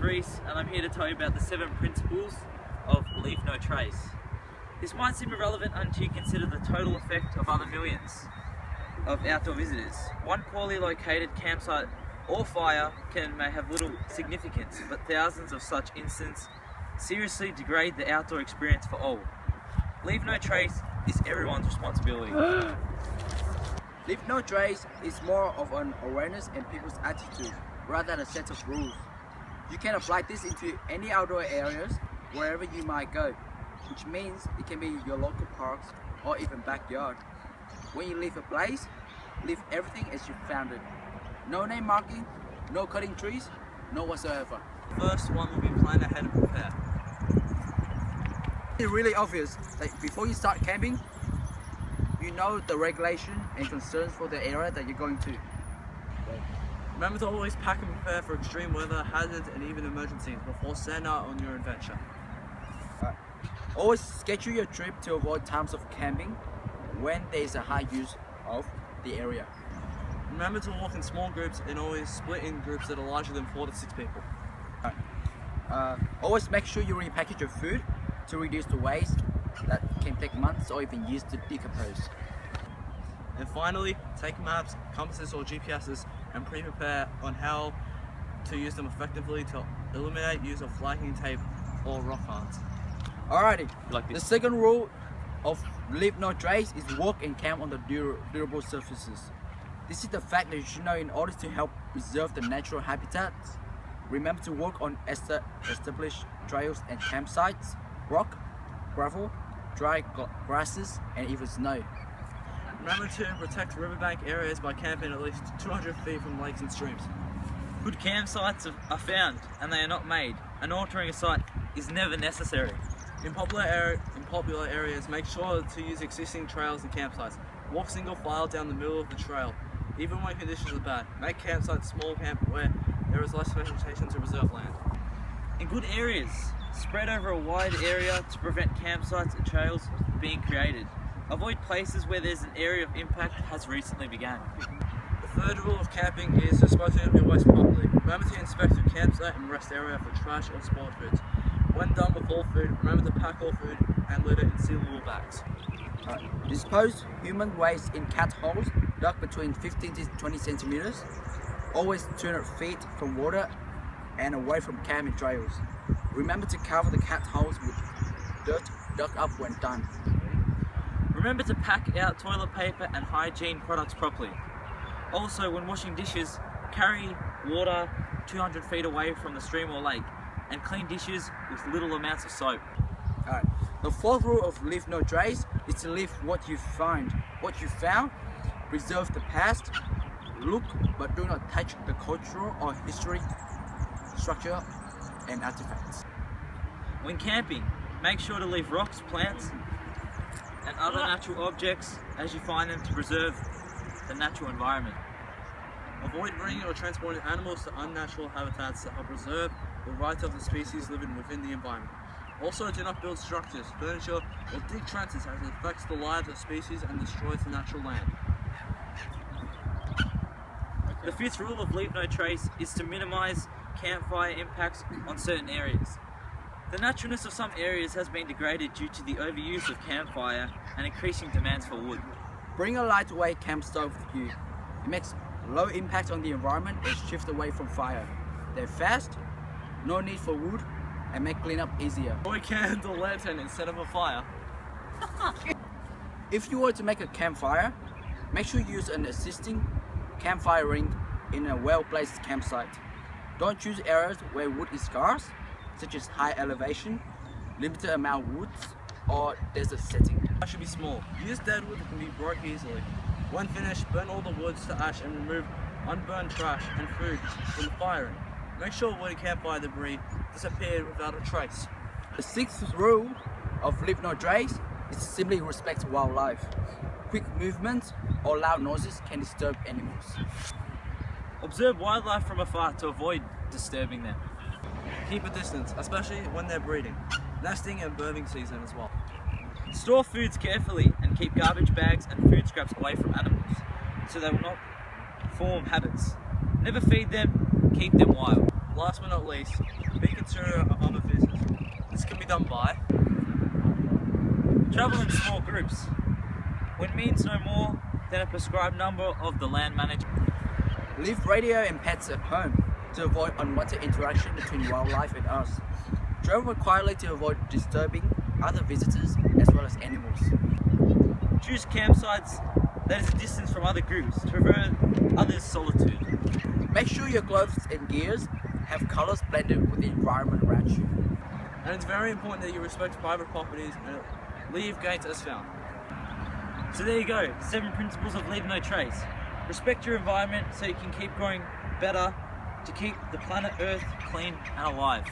Reese, and I'm here to tell you about the 7 principles of Leave No Trace. This might seem irrelevant until you consider the total effect of other millions of outdoor visitors. One poorly located campsite or fire may have little significance, but thousands of such incidents seriously degrade the outdoor experience for all. Leave No Trace is everyone's responsibility. Leave No Trace is more of an awareness and people's attitude rather than a set of rules. You can apply this into any outdoor areas wherever you might go, which means it can be your local parks or even backyard. When you leave a place, leave everything as you found it. No name marking, no cutting trees, no whatsoever. First one will be plan ahead and prepare. It's really obvious that before you start camping, you know the regulation and concerns for the area that you're going to. Remember to always pack and prepare for extreme weather, hazards and even emergencies before setting out on your adventure. Always schedule your trip to avoid times of camping when there is a high use of the area. Remember to walk in small groups and always split in groups that are larger than 4 to 6 people. Always make sure you repackage your food to reduce the waste that can take months or even years to decompose. And finally, take maps, compasses or GPSs and pre-prepare on how to use them effectively to eliminate use of flagging tape or rock arts. Alrighty, Like the second rule of Leave No Trace is walk and camp on the durable surfaces. This is the fact that you should know in order to help preserve the natural habitats. Remember to walk on established trails and campsites, rock, gravel, dry grasses and even snow. Remember to protect riverbank areas by camping at least 200 feet from lakes and streams. Good campsites are found and they are not made, and altering a site is never necessary. In popular areas, make sure to use existing trails and campsites. Walk single file down the middle of the trail, even when conditions are bad. Make campsites small camp where there is less vegetation to reserve land. In good areas, spread over a wide area to prevent campsites and trails being created. Avoid places where there's an area of impact has recently begun. The third rule of camping is disposing of your waste properly. Remember to inspect your campsite and rest area for trash or spoiled foods. When done with all food, remember to pack all food and litter in sealable bags. Dispose human waste in cat holes dug between 15 to 20 centimeters, always 200 feet from water and away from camping trails. Remember to cover the cat holes with dirt dug up when done. Remember to pack out toilet paper and hygiene products properly. Also, when washing dishes, carry water 200 feet away from the stream or lake, and clean dishes with little amounts of soap. The fourth rule of Leave No Trace is to leave what you find, what you found, preserve the past, look but do not touch the cultural or historic structure and artifacts. When camping, make sure to leave rocks, plants, and other natural objects as you find them to preserve the natural environment. Avoid bringing or transporting animals to unnatural habitats that help preserve the rights of the species living within the environment. Also, do not build structures, furniture, or dig trenches as it affects the lives of species and destroys the natural land. The fifth rule of Leave No Trace is to minimize campfire impacts on certain areas. The naturalness of some areas has been degraded due to the overuse of campfire and increasing demands for wood. Bring a lightweight camp stove with you. It makes low impact on the environment and shift away from fire. They're fast, no need for wood, and make cleanup easier. Or a candle lantern instead of a fire. If you were to make a campfire, make sure you use an existing campfire ring in a well-placed campsite. Don't choose areas where wood is scarce, such as high elevation, limited amount of woods, or desert setting. It should be small. Use dead wood that can be broke easily. When finished, burn all the woods to ash and remove unburned trash and food from the firing. Make sure wood and campfire debris disappear without a trace. The sixth rule of Leave No Trace is to simply respect wildlife. Quick movements or loud noises can disturb animals. Observe wildlife from afar to avoid disturbing them. Keep a distance, especially when they're breeding, nesting and birthing season as well. Store foods carefully and keep garbage bags and food scraps away from animals so they will not form habits. Never feed them, keep them wild. Last but not least, Be considerate of other visitors. This can be done by Travel in small groups. When means no more than a prescribed number of the land manager. Leave radio and pets at home to avoid unwanted interaction between wildlife and us. Travel quietly to avoid disturbing other visitors as well as animals. Choose campsites that is a distance from other groups to prevent others' solitude. Make sure your clothes and gears have colours blended with the environment around you. and it's very important that you respect private properties and leave gates as found. So there you go, 7 principles of leave no trace. Respect your environment so you can keep growing better to keep the planet Earth clean and alive.